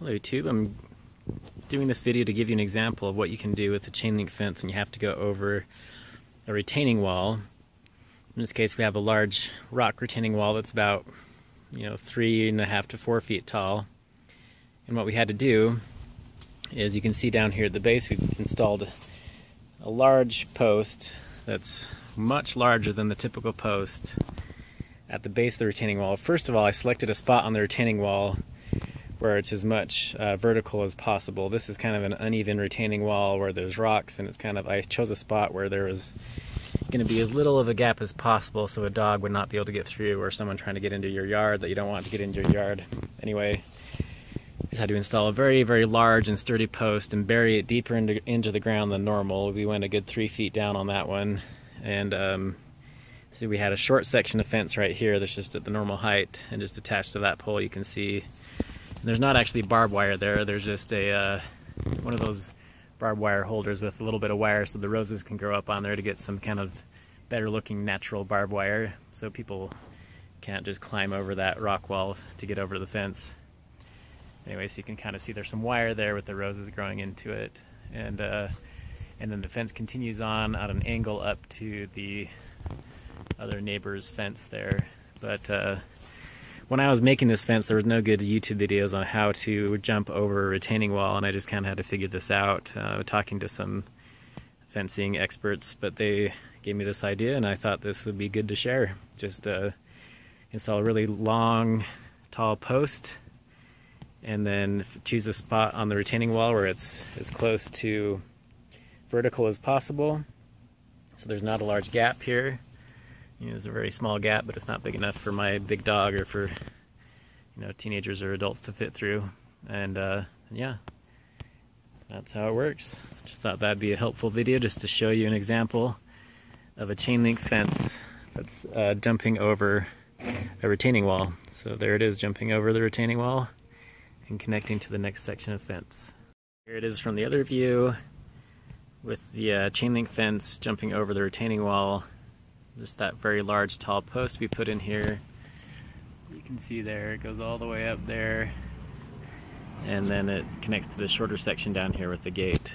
Hello YouTube, I'm doing this video to give you an example of what you can do with a chain link fence when you have to go over a retaining wall. In this case we have a large rock retaining wall that's about 3.5 to 4 feet tall. And what we had to do is, you can see down here at the base we've installed a large post that's much larger than the typical post at the base of the retaining wall. First of all, I selected a spot on the retaining wall where it's as much vertical as possible. This is kind of an uneven retaining wall where there's rocks, and I chose a spot where there was going to be as little of a gap as possible so a dog would not be able to get through, or someone trying to get into your yard that you don't want to get into your yard. Anyway, just had to install a very, very large and sturdy post and bury it deeper into the ground than normal. We went a good 3 feet down on that one, and so we had a short section of fence right here that's just at the normal height, and just attached to that pole you can see there's not actually barbed wire there. There's just a one of those barbed wire holders with a little bit of wire so the roses can grow up on there to get some kind of better looking natural barbed wire, so people can't just climb over that rock wall to get over the fence. Anyway, so you can kind of see there's some wire there with the roses growing into it, and then the fence continues on at an angle up to the other neighbor's fence there. But when I was making this fence, there was no good YouTube videos on how to jump over a retaining wall, and I just kind of had to figure this out, talking to some fencing experts, but they gave me this idea and I thought this would be good to share. Just install a really long, tall post, and then choose a spot on the retaining wall where it's as close to vertical as possible, so there's not a large gap here. There's a very small gap, but it's not big enough for my big dog or for teenagers or adults to fit through. And yeah, that's how it works. Just thought that'd be a helpful video just to show you an example of a chain link fence that's jumping over a retaining wall. So there it is, jumping over the retaining wall and connecting to the next section of fence. Here it is from the other view with the chain link fence jumping over the retaining wall. Just that very large tall post we put in here. You can see there, it goes all the way up there, and then it connects to the shorter section down here with the gate.